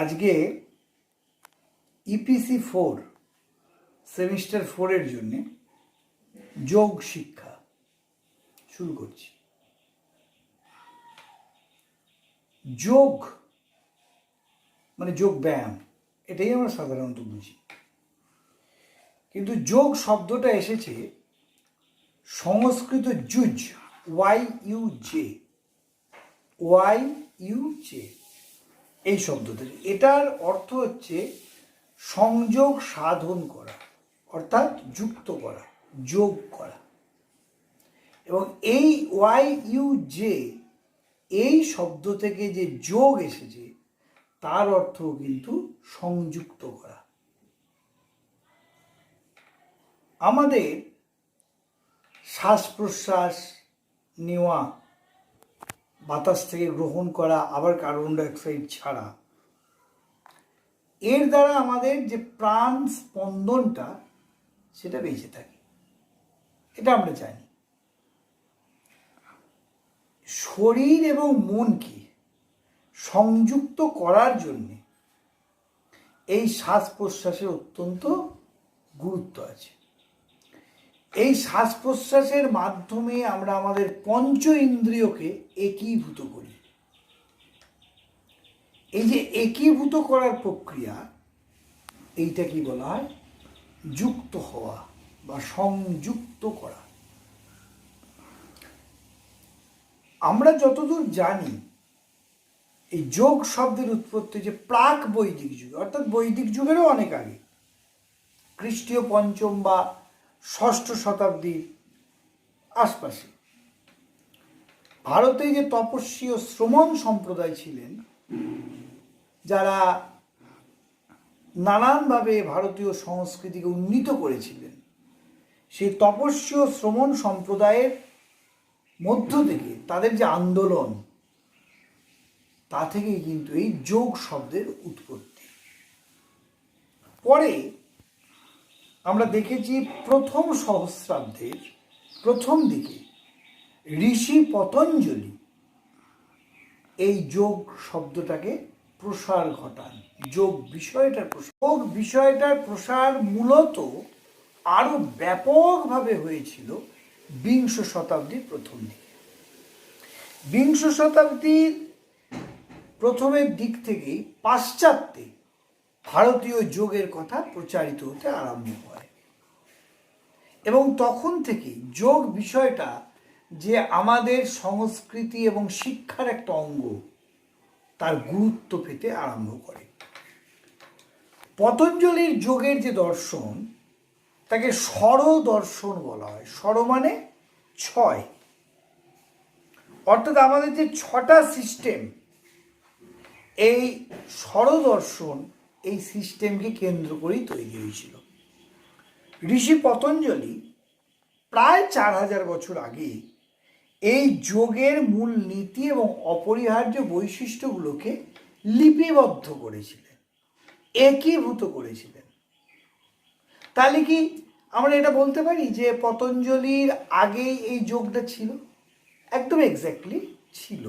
আজকে EPC 4 semester 4-এর জন্য যোগ শিক্ষা শুরু করছি। যোগ মানে যোগ ব্যায়াম, এটাই আমরা সাধারণত বুঝি, কিন্তু যোগ শব্দটা এসেছে সংস্কৃত যুজ, ওয়াই-ইউ-জে এই শব্দ থেকে। এটার অর্থ হচ্ছে সংযোগ সাধন করা, অর্থাৎ যুক্ত করা, যোগ করা। এবং এই ওয়াই-ইউ-জে এই শব্দ থেকে যে যোগ এসেছে তার অর্থ কিন্তু সংযুক্ত করা। আমাদের শ্বাস প্রশ্বাস নেওয়া, বাতাস থেকে গ্রহণ করা, আবার কার্বন ডাইঅক্সাইড ছাড়া, এর দ্বারা আমাদের যে প্রাণ স্পন্দনটা সেটা বেঁচে থাকে, এটা আমরা জানি। শরীর এবং মনকে সংযুক্ত করার জন্য এই শ্বাস প্রশ্বাসের অত্যন্ত গুরুত্ব আছে। এই শ্বাস প্রশ্বাসের মাধ্যমে আমরা আমাদের পঞ্চ ইন্দ্রিয়কে একীভূত করি। এই যে একীভূত করার প্রক্রিয়া, এইটা কি বলা হয়? যুক্ত হওয়া বা সংযুক্ত করা। আমরা যতদূর জানি এই যোগ শব্দের উৎপত্তি যে প্রাক বৈদিক যুগে, অর্থাৎ বৈদিক যুগেরও অনেক আগে, খ্রিস্টীয় ৫ম বা ৬ষ্ঠ শতাব্দীর আশপাশে ভারতে যে তপস্বী ও শ্রমণ সম্প্রদায় ছিলেন, যারা নানানভাবে ভারতীয় সংস্কৃতিকে উন্নীত করেছিলেন, সেই তপস্বী ও শ্রমণ সম্প্রদায়ের মধ্য থেকে তাদের যে আন্দোলন, তা থেকেই কিন্তু এই যোগ শব্দের উৎপত্তি। পরে আমরা দেখেছি প্রথম সহস্রাব্দের প্রথম দিকে ঋষি পতঞ্জলি এই যোগ শব্দটাকে প্রসার ঘটান। যোগ বিষয়টার প্রসার মূলত আরো ব্যাপকভাবে হয়েছিল বিংশ শতাব্দীর প্রথম দিকে। বিংশ শতাব্দীর প্রথমের দিক থেকেই পাশ্চাত্যে ভারতীয় যোগের কথা প্রচারিত হতে আরম্ভ হয়, এবং তখন থেকেই যোগ বিষয়টা যে আমাদের সংস্কৃতি এবং শিক্ষার একটা অঙ্গ, তার গুরুত্ব পেতে আরম্ভ করে। পতঞ্জলির যোগের যে দর্শন, তাকে ষড় দর্শন বলা হয়। ষড় মানে ৬, অর্থাৎ আমাদের যে ৬টা সিস্টেম, এই ষড় দর্শন এই সিস্টেমকে কেন্দ্র করেই তৈরি হয়েছিল। ঋষি পতঞ্জলি প্রায় ৪,০০০ বছর আগে এই যোগের মূল নীতি এবং অপরিহার্য বৈশিষ্ট্যগুলোকে লিপিবদ্ধ করেছিলেন, একীভূত করেছিলেন। তাহলে কি আমরা এটা বলতে পারি যে পতঞ্জলির আগেই এই যোগটা ছিল? একদম এক্স্যাক্টলি ছিল।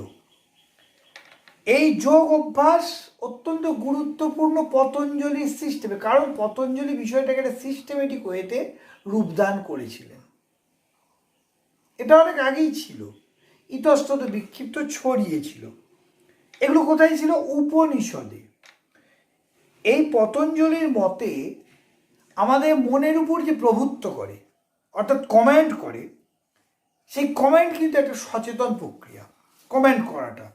এই যোগ অভ্যাস অত্যন্ত গুরুত্বপূর্ণ পতঞ্জলির সিস্টেমে, কারণ পতঞ্জলি বিষয়টাকে একটা সিস্টেমেটিক ওয়েতে রূপদান করেছিলেন। এটা অনেক আগেই ছিল, ইতস্তত বিক্ষিপ্ত ছড়িয়েছিল। এগুলো কোথায় ছিল? উপনিষদে। এই পতঞ্জলির মতে আমাদের মনের উপর যে প্রভুত্ব করে, অর্থাৎ কমেন্ট করে, সেই কমেন্ট কিন্তু একটা সচেতন প্রক্রিয়া, কমেন্ট করাটা।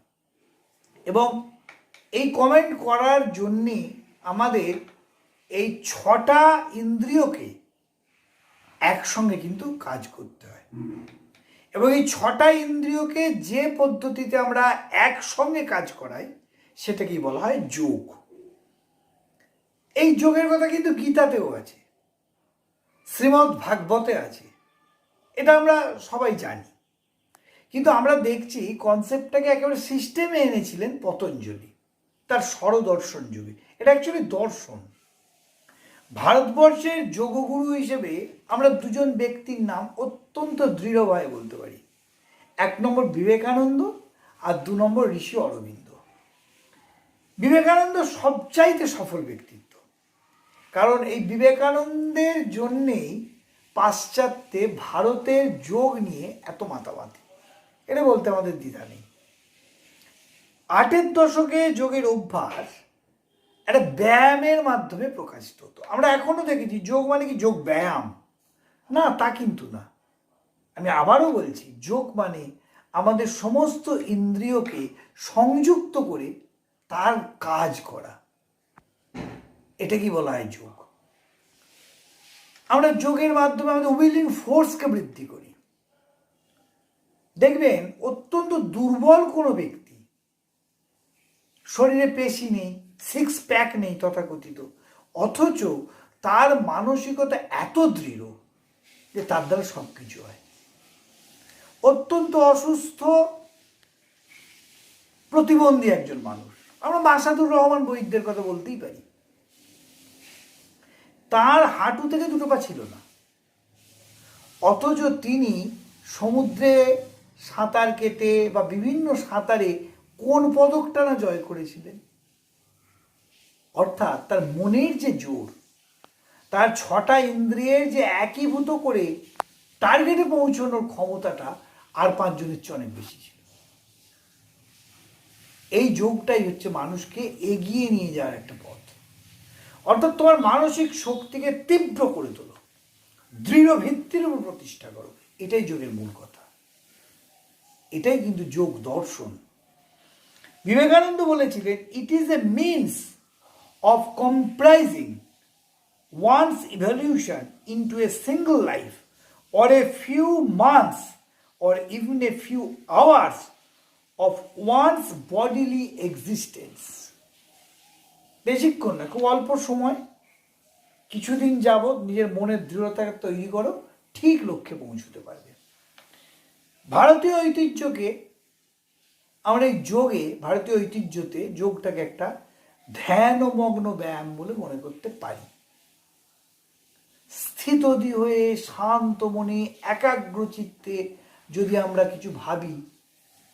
এবং এই কমেন্ট করার জন্যে আমাদের এই ৬টা ইন্দ্রিয়কে একসঙ্গে কিন্তু কাজ করতে হয়। এবং এই ৬টা ইন্দ্রিয়কে যে পদ্ধতিতে আমরা একসঙ্গে কাজ করাই, সেটাকেই বলা হয় যোগ। এই যোগের কথা কিন্তু গীতাতেও আছে, শ্রীমদ্ ভাগবতে আছে, এটা আমরা সবাই জানি। কিন্তু আমরা দেখছি কনসেপ্টটাকে একেবারে সিস্টেমে এনেছিলেন পতঞ্জলি তার ষড়দর্শন যুগে। এটা অ্যাকচুয়ালি দর্শন। ভারতবর্ষের যোগগুরু হিসেবে আমরা দুজন ব্যক্তির নাম অত্যন্ত দৃঢ়ভাবে বলতে পারি। ১ নম্বর বিবেকানন্দ, আর ২ নম্বর ঋষি অরবিন্দ। বিবেকানন্দ সবচাইতে সফল ব্যক্তিত্ব, কারণ এই বিবেকানন্দের জন্যেই পাশ্চাত্যে ভারতের যোগ নিয়ে এত মাতামাতি, এটা বলতে আমাদের দ্বিধা নেই। 8-এর দশকে যোগের অভ্যাস একটা ব্যায়ামের মাধ্যমে প্রকাশিত হতো। আমরা এখনো দেখেছি যোগ মানে কি যোগ ব্যায়াম, না তা কিন্তু না। আমি আবারও বলছি, যোগ মানে আমাদের সমস্ত ইন্দ্রিয়কে সংযুক্ত করে তার কাজ করা, এটা কি বলা হয় যোগ। আমরা যোগের মাধ্যমে আমাদের উইলিং ফোর্সকে বৃদ্ধি করি। দেখবেন অত্যন্ত দুর্বল কোনো ব্যক্তি, শরীরে পেশি নেই, 6 প্যাক নেই তথাকথিত, অথচ তার মানসিকতা এত দৃঢ় যে তার দ্বারা সব কিছু হয়। অত্যন্ত অসুস্থ প্রতিবন্ধী একজন মানুষ, আমরা মাসাদুর রহমান বৈদ্যের কথা বলতেই পারি, তার হাঁটু থেকে 2 পা ছিল না, অথচ তিনি সমুদ্রে সাঁতার কেটে বা বিভিন্ন সাঁতারে কোন পদকটা না জয় করেছিলেন। অর্থাৎ তার মনের যে জোর, তার 6টা ইন্দ্রিয়ের যে একীভূত করে টার্গেটে পৌঁছানোর ক্ষমতাটা আর 5 জনের চেয়ে অনেক বেশি ছিল। এই যোগটাই হচ্ছে মানুষকে এগিয়ে নিয়ে যাওয়ার একটা পথ। অর্থাৎ তোমার মানসিক শক্তিকে তীব্র করে তোলো, দৃঢ় ভিত্তির উপর প্রতিষ্ঠা করো, এটাই যোগের মূল কথা। এটাই কিন্তু যোগ দর্শন। বিবেকানন্দ বলেছিলেন, it is a means of comprising one's evolution into a single life or a few months or even a few hours of one's bodily existence. বেশিক্ষণ না, খুব অল্প সময়, কিছুদিন যাবৎ নিজের মনের দৃঢ়তাকে তৈরি করো, ঠিক লক্ষ্যে পৌঁছতে পারবে। ভারতীয় ঐতিহ্যকে আমরা এই যোগে, ভারতীয় ঐতিহ্যতে যোগটাকে একটা ধ্যানমগ্ন ব্যায়াম বলে মনে করতে পারি। স্থিতধী হয়ে শান্ত মনে একাগ্র চিত্তে যদি আমরা কিছু ভাবি,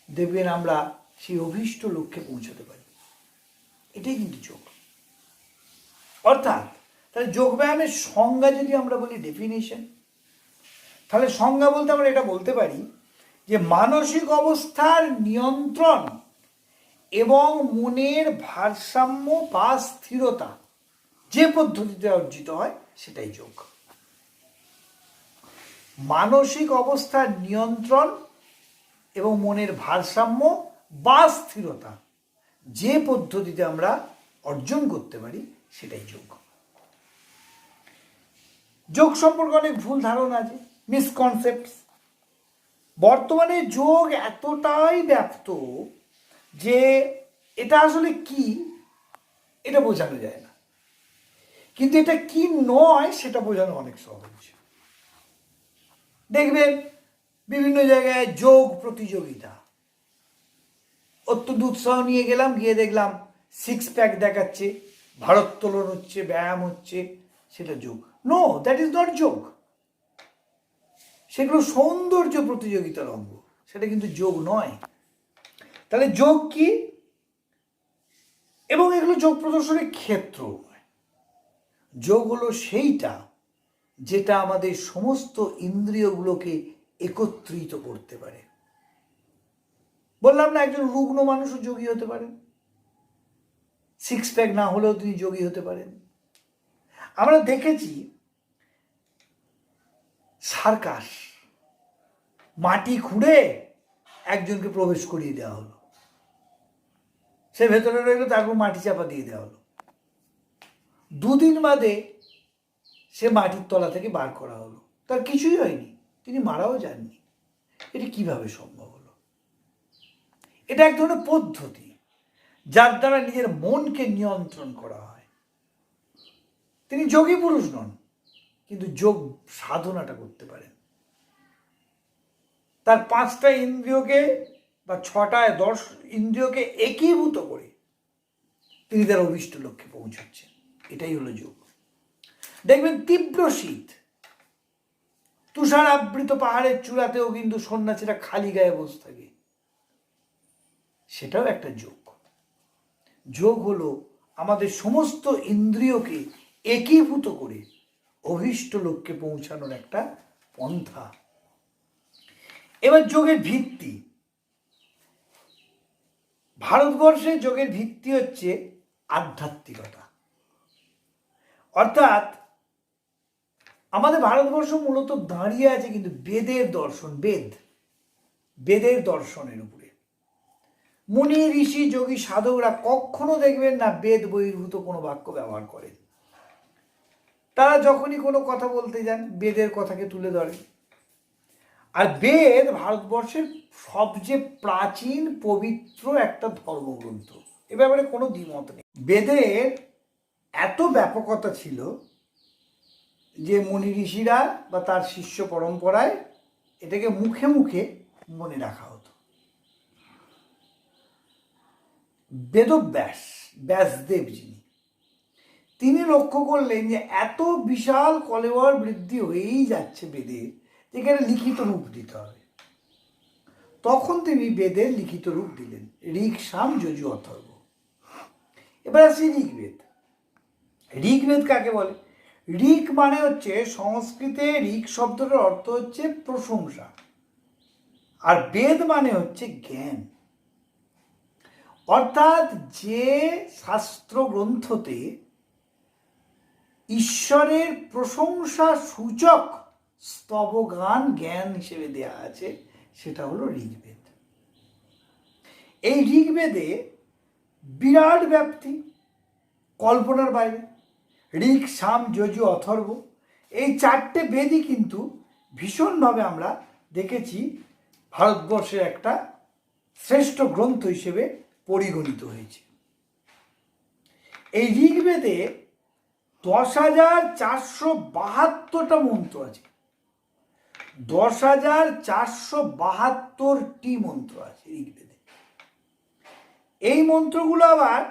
দেখবেন আমরা সেই অভীষ্ট লক্ষ্যে পৌঁছতে পারি। এটাই কিন্তু যোগ। অর্থাৎ তাহলে যোগব্যায়ামের সংজ্ঞা যদি আমরা বলি ডেফিনেশন, তাহলে সংজ্ঞা বলতে আমরা এটা বলতে পারি যে মানসিক অবস্থার নিয়ন্ত্রণ এবং মনের ভারসাম্য বা স্থিরতা যে পদ্ধতিতে অর্জিত হয় সেটাই যোগ। মানসিক অবস্থার নিয়ন্ত্রণ এবং মনের ভারসাম্য বা স্থিরতা যে পদ্ধতিতে আমরা অর্জন করতে পারি সেটাই যোগ। যোগ সম্পর্কে অনেক ভুল ধারণা আছে, মিসকনসেপ্টস। বর্তমানে যোগ এতটাই ব্যাপ্ত যে এটা আসলে কি এটা বোঝানো যায় না, কিন্তু এটা কি নয় সেটা বোঝানো অনেক সহজ। দেখবেন বিভিন্ন জায়গায় যোগ প্রতিযোগিতা, অত্যন্ত উৎসাহ নিয়ে গেলাম, গিয়ে দেখলাম 6 প্যাক দেখাচ্ছে, ভারোত্তোলন হচ্ছে, ব্যায়াম হচ্ছে, সেটা যোগ? নো, দ্যাট ইজ নট যোগ। সেগুলো সৌন্দর্য প্রতিযোগিতার অঙ্গ, সেটা কিন্তু যোগ নয়। তাহলে যোগ কি? এবং এগুলো যোগ প্রদর্শনের ক্ষেত্র নয়। যোগ হলো সেইটা যেটা আমাদের সমস্ত ইন্দ্রিয়গুলোকে একত্রিত করতে পারে। বললাম না, একজন রুগ্ন মানুষও যোগী হতে পারেন, 6 প্যাক না হলেও তিনি যোগী হতে পারেন। আমরা দেখেছি সার্কাস, মাটি খুঁড়ে একজনকে প্রবেশ করিয়ে দেওয়া হলো, সে ভেতরে রইল, তারপর মাটি চাপা দিয়ে দেওয়া হলো, 2 দিন বাদে সে মাটির তলা থেকে বার করা হলো, তার কিছুই হয়নি, তিনি মারাও যাননি। এটা কিভাবে সম্ভব হলো? এটা এক ধরনের পদ্ধতি যার দ্বারা নিজের মনকে নিয়ন্ত্রণ করা হয়। তিনি যোগী পুরুষ নন, কিন্তু যোগ সাধনাটা করতে পারেন। তার 5টা ইন্দ্রিয়কে বা 6টা 10 ইন্দ্রিয়কে একীভূত করে তিনি তার অভীষ্ট লক্ষ্যে পৌঁছাচ্ছেন। এটাই হলো যোগ। দেখবেন তীব্র শীত, তুষার আবৃত পাহাড়ের চূড়াতেও কিন্তু সন্ন্যাসীরা খালি গায়ে বসে থাকে, সেটাও একটা যোগ। যোগ হলো আমাদের সমস্ত ইন্দ্রিয়কে একীভূত করে অভীষ্ট লক্ষ্যে পৌঁছানোর একটা পন্থা। এবার যোগের ভিত্তি। ভারতবর্ষে যোগের ভিত্তি হচ্ছে আধ্যাত্মিকতা। অর্থাৎ আমাদের ভারতবর্ষ মূলত দাঁড়িয়ে আছে কিন্তু বেদের দর্শন, বেদের দর্শনের উপরে। মুনি ঋষি যোগী সাধকরা কখনো দেখবেন না বেদ বহির্ভূত কোনো বাক্য ব্যবহার করেন। তারা যখনই কোনো কথা বলতে যান বেদের কথাকে তুলে ধরেন। আর বেদ ভারতবর্ষের সবচেয়ে প্রাচীন পবিত্র একটা ধর্মগ্রন্থ, এ ব্যাপারে কোনো দ্বিমত নেই। বেদের এত ব্যাপকতা ছিল যে মুনি ঋষিরা বা তার শিষ্য পরম্পরায় এটাকে মুখে মুখে মনে রাখা হতো। ব্যাসদেব যিনি, তিনি লক্ষ্য করলেন যে এত বিশাল কলেবর বৃদ্ধি হয়েই যাচ্ছে বেদের, যেখানে লিখিত রূপ দিতে হবে। তখন তিনি বেদের লিখিত রূপ দিলেন, ঋক, সাম, যজু, অথর্ব। এবার আসি ঋগ্বেদ। ঋগ্বেদ কাকে বলে? ঋক মানে হচ্ছে, সংস্কৃতে ঋক শব্দটার অর্থ হচ্ছে প্রশংসা, আর বেদ মানে হচ্ছে জ্ঞান। অর্থাৎ যে শাস্ত্র গ্রন্থতে ঈশ্বরের প্রশংসা সূচক স্তবগান জ্ঞান হিসেবে দেয়া আছে, সেটা হলো ঋগ্বেদ। এই ঋগ্বেদে বিরাট ব্যাপ্তি, কল্পনার বাইরে। ঋক, সাম, যজু, অথর্ব, এই চারটে বেদই কিন্তু ভীষণভাবে আমরা দেখেছি ভারতবর্ষের একটা শ্রেষ্ঠ গ্রন্থ হিসেবে পরিগণিত হয়েছে। এই ঋগ্বেদে 10,472টা মন্ত্র আছে। 10,472টি মন্ত্র আছে ঋগ্বেদে। এই মন্ত্রগুলো আবার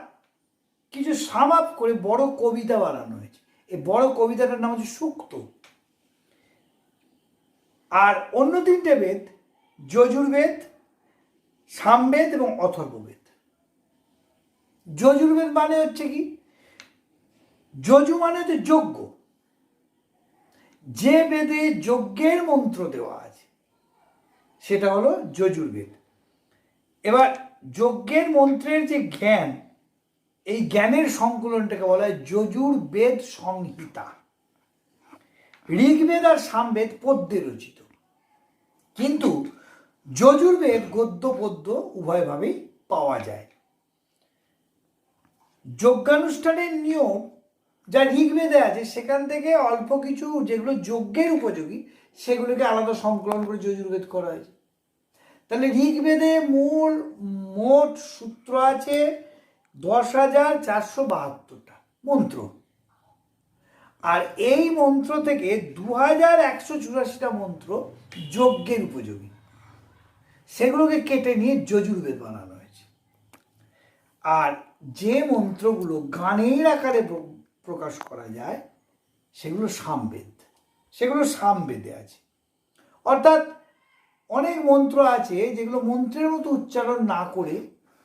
কিছু সাম আপ করে বড় কবিতা বানানো হয়েছে। এই বড় কবিতাটার নাম হচ্ছে সূক্ত। আর অন্য তিনটে বেদ, যজুর্বেদ, সামবেদ এবং অথর্ববেদ। যজুর্বেদ মানে হচ্ছে কি? যজু মানে হচ্ছে যজ্ঞ। যে বেদে যজ্ঞের মন্ত্র দেওয়া আছে সেটা হলো যজুর্বেদ। এবার যজ্ঞের মন্ত্রের যে জ্ঞান, এই জ্ঞানের সংকলনটাকে বলা হয় যজুর্বেদ সংহিতা। ঋগ্বেদ আর সামবেদ পদ্যে রচিত, কিন্তু যজুর্বেদ গদ্য পদ্য উভয়ভাবেই পাওয়া যায়। যজ্ঞানুষ্ঠানের নিয়ম যা ঋগ্বেদে আছে, সেখান থেকে অল্প কিছু যেগুলো যজ্ঞের উপযোগী সেগুলোকে আলাদা সংকলন করে যজুর্বেদ করা হয়েছে। তাহলে ঋগ্বেদে মোট সূত্র আছে 10,472টা মন্ত্র, আর এই মন্ত্র থেকে 2,184টা মন্ত্র যজ্ঞের উপযোগী। সেগুলোকে কেটে নিয়ে যজুর্বেদ বানানো হয়েছে। আর যে মন্ত্রগুলো গানের আকারে প্রকাশ করা যায় সেগুলো সামবেদে আছে। অর্থাৎ অনেক মন্ত্র আছে যেগুলো মন্ত্রের মতো উচ্চারণ না করে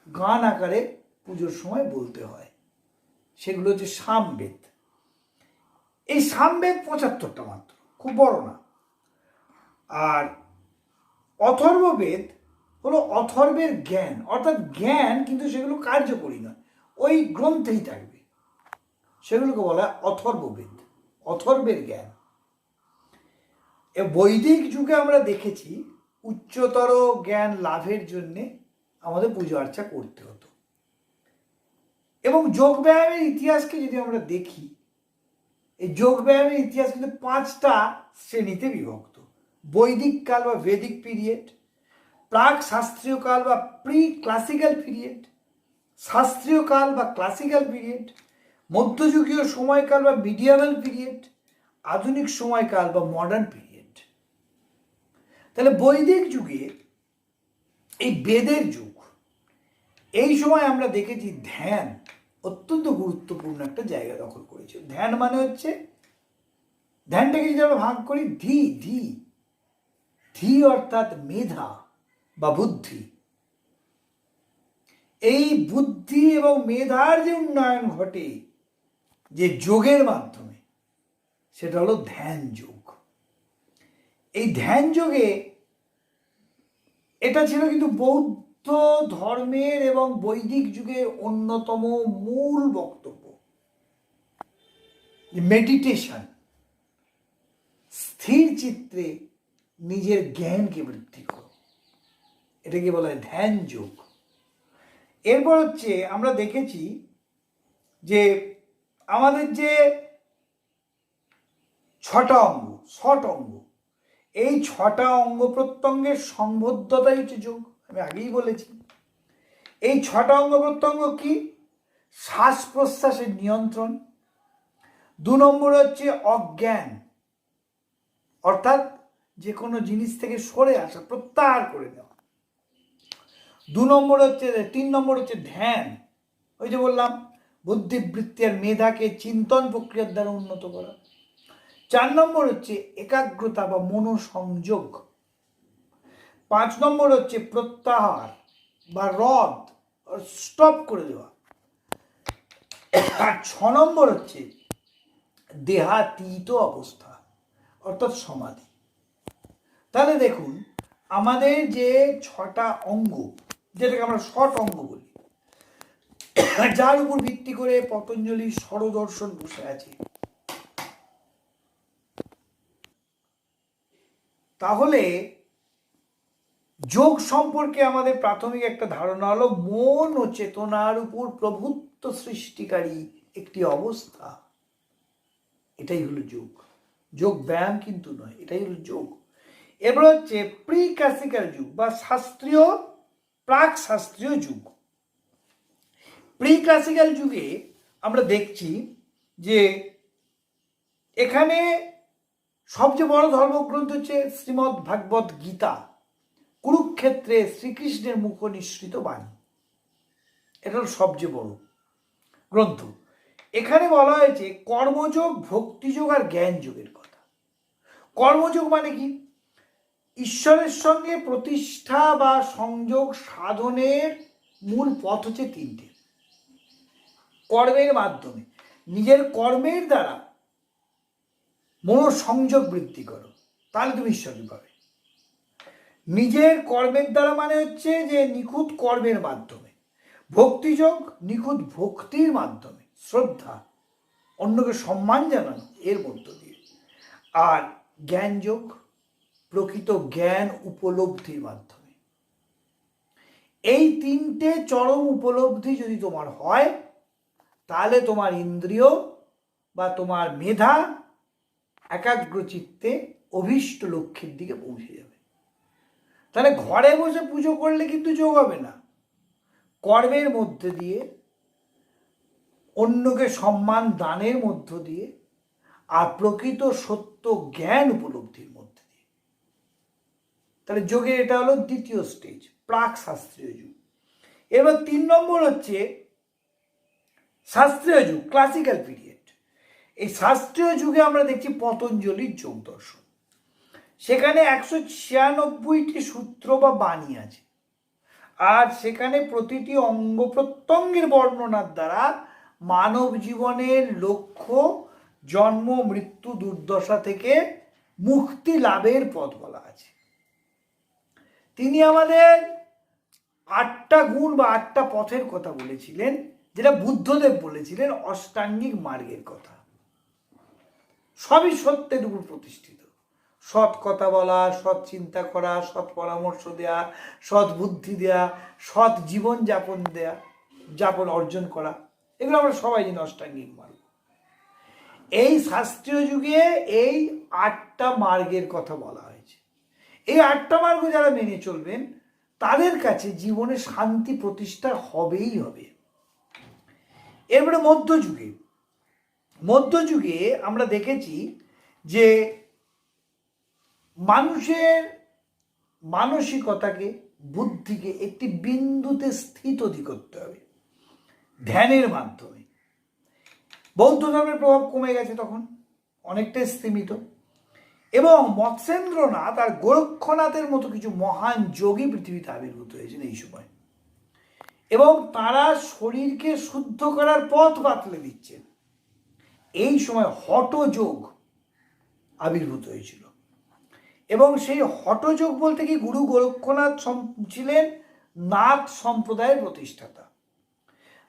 গান আকারে পুজোর সময় বলতে হয়, সেগুলো হচ্ছে সামবেদ। এই সামবেদ 75টা মাত্র, খুব বড় না। আর অথর্ববেদ হলো অথর্বের জ্ঞান, অর্থাৎ জ্ঞান, কিন্তু সেগুলো কার্যকরী নয়, ওই গ্রন্থেই থাকবে, সেগুলোকে বলা হয় অথর্ববেদ, অথর্বের জ্ঞান। বৈদিক যুগে আমরা দেখেছি উচ্চতর জ্ঞান লাভের জন্যে আমাদের পুজো আর্চা করতে হতো। এবং যোগব্যায়ামের ইতিহাসকে যদি আমরা দেখি, এই যোগব্যায়ামের ইতিহাস কিন্তু 5টা শ্রেণীতে বিভক্ত। বৈদিক কাল বা ভেদিক পিরিয়ড, প্রাক শাস্ত্রীয় কাল বা প্রি ক্লাসিক্যাল পিরিয়ড, শাস্ত্রীয় কাল বা ক্লাসিক্যাল পিরিয়ড, মধ্যযুগীয় সময়কাল বা মিডিয়াভাল পিরিয়ড, আধুনিক সময়কাল বা মডার্ন পিরিয়ড। তাহলে বৈদিক যুগে, এই বেদের যুগ, এই সময় আমরা দেখেছি ধ্যান অত্যন্ত গুরুত্বপূর্ণ একটা জায়গা দখল করেছে। ধ্যান মানে হচ্ছে, ধ্যানটাকে যদি আমরা ভাগ করি, ধি অর্থাৎ মেধা বা বুদ্ধি। এই বুদ্ধি এবং মেধার যে উন্নয়ন ঘটে যে যোগের মাধ্যমে, সেটা হলো ধ্যান যোগ। এই ধ্যান যোগে এটা ছিল কিন্তু বৌদ্ধ ধর্মের এবং বৈদিক যুগের অন্যতম মূল বক্তব্য। মেডিটেশন, স্থির চিত্রে নিজের জ্ঞানকে বৃদ্ধি করো, এটাকে বলা হয় ধ্যান যোগ। এরপর হচ্ছে আমরা দেখেছি যে আমাদের যে 6টা অঙ্গ, 6টা অঙ্গ, এই 6টা অঙ্গ প্রত্যঙ্গের সংবদ্ধতাই হচ্ছে যোগ। আমি আগেই বলেছি এই 6টা অঙ্গ প্রত্যঙ্গ কি? শ্বাস প্রশ্বাসের নিয়ন্ত্রণ। 2 নম্বর হচ্ছে অজ্ঞান, অর্থাৎ যে কোনো জিনিস থেকে সরে আসা, প্রত্যাহার করে নেওয়া। 2 নম্বর হচ্ছে 3 নম্বর হচ্ছে ধ্যান, ওই যে বললাম বুদ্ধিবৃত্তি আর মেধাকে চিন্তন প্রক্রিয়ার দ্বারা উন্নত করা। 4 নম্বর হচ্ছে একাগ্রতা বা মনোসংযোগ। 5 নম্বর হচ্ছে প্রত্যাহার বা রদ, স্টপ করে দেওয়া। আর 6 নম্বর হচ্ছে দেহাতীত অবস্থা, অর্থাৎ সমাধি। তাহলে দেখুন আমাদের যে 6টা অঙ্গ, যেটাকে আমরা ষট অঙ্গ বলি, যার উপর ভিত্তি করে পতঞ্জলি ষড়দর্শন বসে আছে, তাহলে যোগ সম্পর্কে আমাদের প্রাথমিক একটা ধারণা হলো মন ও চেতনার উপর প্রভুত্ব সৃষ্টিকারী একটি অবস্থা। এটাই হলো যোগ। যোগ ব্যায়াম কিন্তু নয়, এটাই হলো যোগ। এবার হচ্ছে প্রি ক্লাসিক্যাল যুগ বা শাস্ত্রীয়, প্রাক শাস্ত্রীয় যুগ। প্রি ক্লাসিক্যাল যুগে আমরা দেখছি যে এখানে সবচেয়ে বড় ধর্মগ্রন্থ হচ্ছে শ্রীমদ্ ভাগবত গীতা, কুরুক্ষেত্রে শ্রীকৃষ্ণের মুখ নিঃসৃত বাণী। এটা সবচেয়ে বড় গ্রন্থ। এখানে বলা হয়েছে কর্মযোগ, ভক্তিযোগ আর জ্ঞান যোগের কথা। কর্মযোগ মানে কি? ঈশ্বরের সঙ্গে প্রতিষ্ঠা বা সংযোগ সাধনের মূল পথ হচ্ছে 3টে। কর্মের মাধ্যমে, নিজের কর্মের দ্বারা মনোসংযোগ বৃদ্ধি করো, তাহলে তুমি ঈশ্বরকে পাবে। নিজের কর্মের দ্বারা মানে হচ্ছে যে নিখুঁত কর্মের মাধ্যমে। ভক্তিযোগ, নিখুঁত ভক্তির মাধ্যমে, শ্রদ্ধা, অন্যকে সম্মান জানানো, এর মধ্য দিয়ে। আর জ্ঞান যোগ, প্রকৃত জ্ঞান উপলব্ধির মাধ্যমে। এই 3টে চরম উপলব্ধি যদি তোমার হয়, তাহলে তোমার ইন্দ্রিয় বা তোমার মেধা একাগ্রচিত্তে অভীষ্ট লক্ষ্যের দিকে পৌঁছে যাবে। তাহলে ঘরে বসে পুজো করলে কিন্তু যোগ হবে না। কর্মের মধ্যে দিয়ে, অন্যকে সম্মান দানের মধ্য দিয়ে, আর প্রকৃত সত্য জ্ঞান উপলব্ধির মধ্যে দিয়ে। তাহলে যোগের এটা হলো দ্বিতীয় স্টেজ, প্রাক শাস্ত্রীয় যুগ। এবার 3 নম্বর হচ্ছে শাস্ত্রীয় যুগ, ক্লাসিক্যাল পিরিয়ড। এই শাস্ত্রীয় যুগে আমরা দেখছি পতঞ্জলির যোগ দর্শন। সেখানে 196টি সূত্র বা বাণী আছে, আর সেখানে প্রতিটি অঙ্গ প্রত্যঙ্গের বর্ণনার দ্বারা মানব জীবনের লক্ষ্য, জন্ম মৃত্যু দুর্দশা থেকে মুক্তি লাভের পথ বলা আছে। তিনি আমাদের 8টা গুণ বা 8টা পথের কথা বলেছিলেন, যেটা বুদ্ধদেব বলেছিলেন অষ্টাঙ্গিক মার্গের কথা। সবই সত্যের উপর প্রতিষ্ঠিত। সৎ কথা বলা, সৎ চিন্তা করা, সৎ পরামর্শ দেয়া, সৎ বুদ্ধি দেয়া, সৎ জীবন যাপন অর্জন করা, এগুলো আমরা সবাই জানি অষ্টাঙ্গিক মার্গ। এই শাস্ত্রীয় যুগে এই 8টা মার্গের কথা বলা হয়েছে। এই 8টা মার্গ যারা মেনে চলবেন, তাদের কাছে জীবনে শান্তি প্রতিষ্ঠা হবেই হবে। এরপরে মধ্যযুগে আমরা দেখেছি যে মানুষের মানসিকতাকে, বুদ্ধিকে একটি বিন্দুতে স্থিত করতে হবে ধ্যানের মাধ্যমে। বৌদ্ধ ধর্মের প্রভাব কমে গেছে, তখন অনেকটাই স্তীমিত, এবং মৎস্যেন্দ্রনাথ আর গোরক্ষনাথের মতো কিছু মহান যোগী পৃথিবীতে আবির্ভূত হয়েছেন এই সময়। এবং তারা শরীরকে শুদ্ধ করার পথ বাতলে দিচ্ছেন। এই সময় হঠযোগ আবির্ভূত হয়েছিল। এবং সেই হঠযোগ বলতে কি, গুরু গোরক্ষনাথ ছিলেন নাথ সম্প্রদায়ের প্রতিষ্ঠাতা।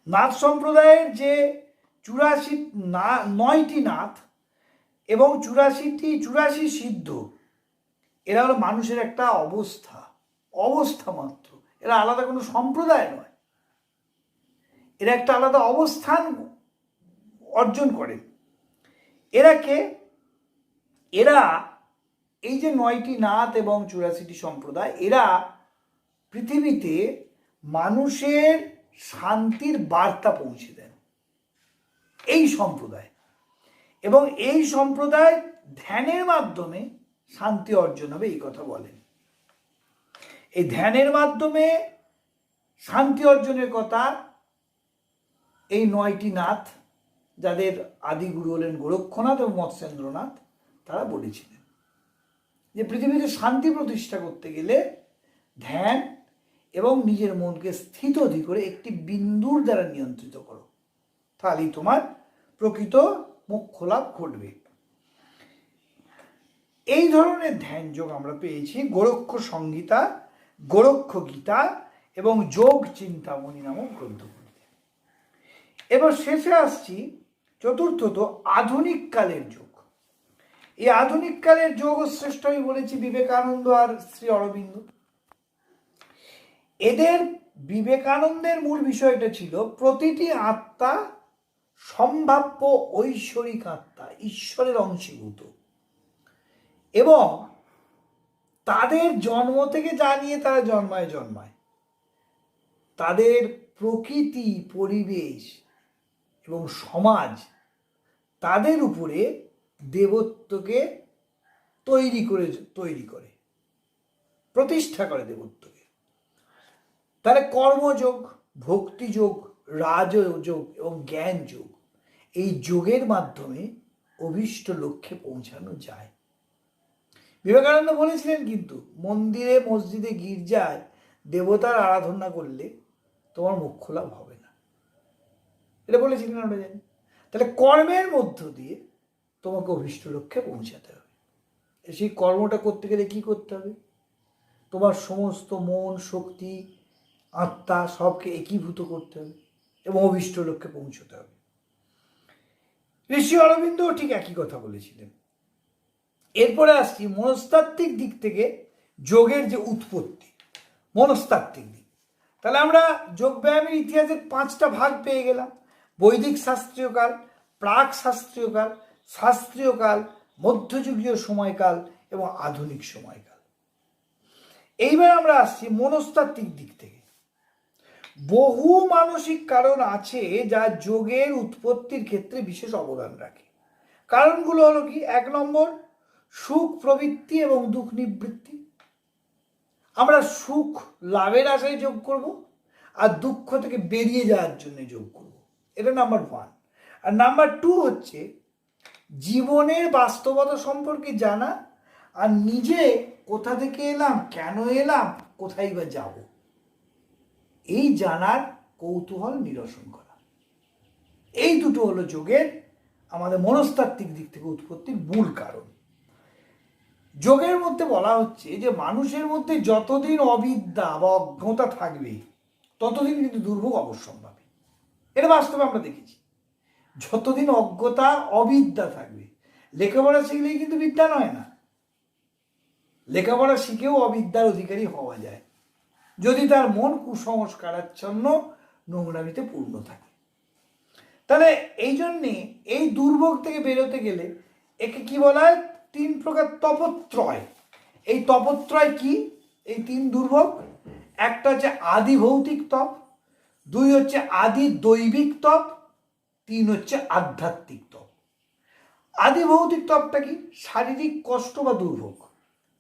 নাথ সম্প্রদায়ের যে 9টি নাথ এবং 84 সিদ্ধ, এরা হলো মানুষের একটা অবস্থা মাত্র। এরা আলাদা কোনো সম্প্রদায় নয়, এরা একটা আলাদা অবস্থান অর্জন করেন। এরা এই যে 9টি নাথ এবং 84টি সম্প্রদায়, এরা পৃথিবীতে মানুষের শান্তির বার্তা পৌঁছে দেন, এই সম্প্রদায়। এবং এই সম্প্রদায় ধ্যানের মাধ্যমে শান্তি অর্জন হবে, এই কথা বলেন। এই ধ্যানের মাধ্যমে শান্তি অর্জনের কথা এই 9টি নাথ, যাদের আদিগুরু হলেন গোরক্ষনাথ এবং মৎস্যেন্দ্রনাথ, তারা বলেছিলেন যে পৃথিবীতে শান্তি প্রতিষ্ঠা করতে গেলে ধ্যান এবং নিজের মনকে স্থিতধি করে একটি বিন্দুর দ্বারা নিয়ন্ত্রিত করো, তাহলেই তোমার প্রকৃত মোক্ষ লাভ ঘটবে। এই ধরনের ধ্যান যোগ আমরা পেয়েছি গোরক্ষ সংহিতা, গোরক্ষ গীতা এবং যোগ চিন্তামণি নামক গ্রন্থগুলিতে। এবার শেষে আসছি চতুর্থত আধুনিক কালের যোগ। এই আধুনিক কালের যোগ শ্রেষ্ঠ আমি বলেছি বিবেকানন্দ আর শ্রী অরবিন্দ। বিবেকানন্দের মূল বিষয়টা ছিল প্রতিটি আত্মা সম্ভাব্য ঐশ্বরিক আত্মা, ঈশ্বরের অংশীভূত, এবং তাদের জন্ম থেকে যা নিয়ে তারা জন্মায় তাদের প্রকৃতি, পরিবেশ এবং সমাজ তাদের উপরে দেবত্বকে তৈরি করে প্রতিষ্ঠা করে দেবত্বকে। তাহলে কর্মযোগ, ভক্তিযোগ, রাজযোগ এবং জ্ঞান যোগ, এই যোগের মাধ্যমে অভীষ্ট লক্ষ্যে পৌঁছানো যায়। বিবেকানন্দ বলেছিলেন কিন্তু মন্দিরে, মসজিদে, গির্জায় দেবতার আরাধনা করলে তোমার মোক্ষ লাভ হবে না, এটা বলেছিলেন, আমরা জানি। তাহলে কর্মের মধ্য দিয়ে তোমাকে অভীষ্ট লক্ষ্যে পৌঁছাতে হবে। সেই কর্মটা করতে গেলে কি করতে হবে? তোমার সমস্ত মন, শক্তি, আত্মা সবকে একীভূত করতে হবে এবং অভীষ্ট লক্ষ্যে পৌঁছতে হবে। ঋষি অরবিন্দও ঠিক একই কথা বলেছিলেন। এরপরে আসছি মনস্তাত্ত্বিক দিক থেকে যোগের যে উৎপত্তি, মনস্তাত্ত্বিক দিক। তাহলে আমরা যোগব্যায়ামের ইতিহাসের 5টা ভাগ পেয়ে গেলাম: বৈদিক শাস্ত্রীয় কাল, প্রাক শাস্ত্রীয় কাল, শাস্ত্রীয় কাল, মধ্যযুগীয় সময়কাল এবং আধুনিক সময়কাল। এইবার আমরা আসছি মনস্তাত্ত্বিক দিক থেকে। বহু মানসিক কারণ আছে যা যোগের উৎপত্তির ক্ষেত্রে বিশেষ অবদান রাখে। কারণগুলো হলো কি? 1 নম্বর, সুখ প্রবৃত্তি এবং দুঃখ নিবৃত্তি। আমরা সুখ লাভের আশায় যোগ করব আর দুঃখ থেকে বেরিয়ে যাওয়ার জন্য যোগ করব, এটা নাম্বার 1। আর নাম্বার 2 হচ্ছে জীবনের বাস্তবতা সম্পর্কে জানা আর নিজে কোথা থেকে এলাম, কেন এলাম, কোথায় বা যাব, এই জানার কৌতূহল নিরসন করা। এই দুটো হলো যোগের, আমাদের মনস্তাত্ত্বিক দিক থেকে উৎপত্তির মূল কারণ। যোগের মধ্যে বলা হচ্ছে যে মানুষের মধ্যে যতদিন অবিদ্যা বা অজ্ঞতা থাকবে ততদিন কিন্তু দুর্ভোগ অবশ্যম্ভাবী। এটা বাস্তবে আমরা দেখেছি। যতদিন অজ্ঞতা, অবিদ্যা থাকবে, লেখাপড়া শিখলেই কিন্তু বিদ্যা নয় না, লেখাপড়া শিখেও অবিদ্যার অধিকারী হওয়া যায় যদি তার মন কুসংস্কারাচ্ছন্ন নোংরামিতে পূর্ণ থাকে। তাহলে এই জন্যে এই দুর্ভোগ থেকে বেরোতে গেলে একে কি বলা হয়? 3 প্রকার তপত্রয়। এই তপত্রয় কি? এই 3 দুর্ভোগ। একটা হচ্ছে আদি ভৌতিক তপ, 2 হচ্ছে আদি দৈবিক তপ, 3 হচ্ছে আধ্যাত্মিক তপ। আদি ভৌতিক তপটা কি? শারীরিক কষ্ট বা দুর্ভোগ।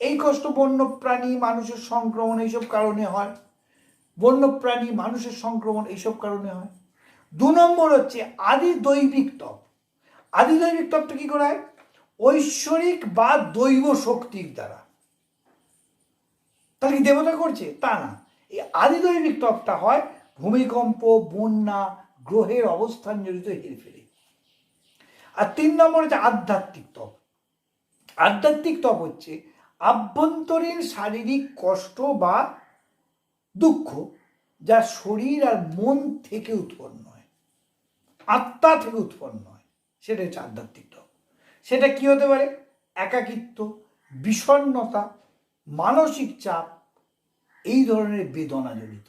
এই কষ্ট বন্যপ্রাণী, মানুষের সংক্রমণ এইসব কারণে হয়। বন্যপ্রাণী, মানুষের সংক্রমণ এইসব কারণে হয়। 2 নম্বর হচ্ছে আদি দৈবিক তপ। আদি দৈবিক তপটা কি করে হয়? ঐশ্বরিক বা দৈব শক্তির দ্বারা। তাহলে কি দেবতা করছে? তা না, এই আদি দৈবিক তপটা হয় ভূমিকম্প, বন্যা, গ্রহের অবস্থান জড়িত হেরফেরে। আর 3 নম্বর হচ্ছে আধ্যাত্মিক তপ। আধ্যাত্মিক তপ হচ্ছে আভ্যন্তরীণ শারীরিক কষ্ট বা দুঃখ যা শরীর আর মন থেকে উৎপন্ন হয়, আত্মা থেকে উৎপন্ন হয়, সেটা হচ্ছে আধ্যাত্মিক তপ। সেটা কি হতে পারে? একাকিত্ব, বিষণ্ণতা, মানসিক চাপ, এই ধরনের বেদনা জড়িত।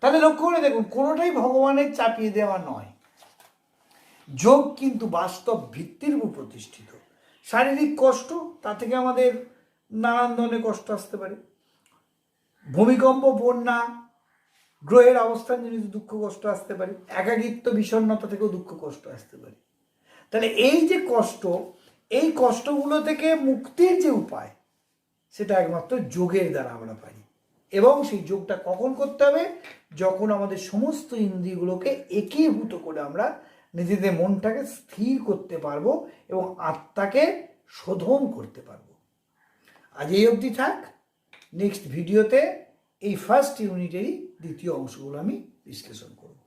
তাহলে লক্ষ্য করে দেখুন, কোনোটাই ভগবানের চাপিয়ে দেওয়া নয়। যোগ কিন্তু বাস্তব ভিত্তির উপর প্রতিষ্ঠিত। শারীরিক কষ্ট, তা থেকে আমাদের নানান ধরনের কষ্ট আসতে পারে। ভূমিকম্প, বন্যা, গ্রহের অবস্থান জনিত দুঃখ কষ্ট আসতে পারে। একাকিত্ব, বিষণ্ণতা থেকেও দুঃখ কষ্ট আসতে পারে। তাহলে এই যে কষ্ট, এই কষ্টগুলো থেকে মুক্তির যে উপায়, সেটা একমাত্র যোগের দ্বারা আমরা পাই। এবং সেই যোগটা কখন করতে হবে? যখন আমাদের সমস্ত ইন্দ্রিয়গুলোকে একীভূত করে আমরা নিজেদের মনটাকে স্থির করতে পারবো এবং আত্মাকে শোধন করতে পারবো। আজ এই অবধি থাক। নেক্সট ভিডিওতে এই ফার্স্ট ইউনিটেরই দ্বিতীয় অংশগুলো আমি বিশ্লেষণ করব।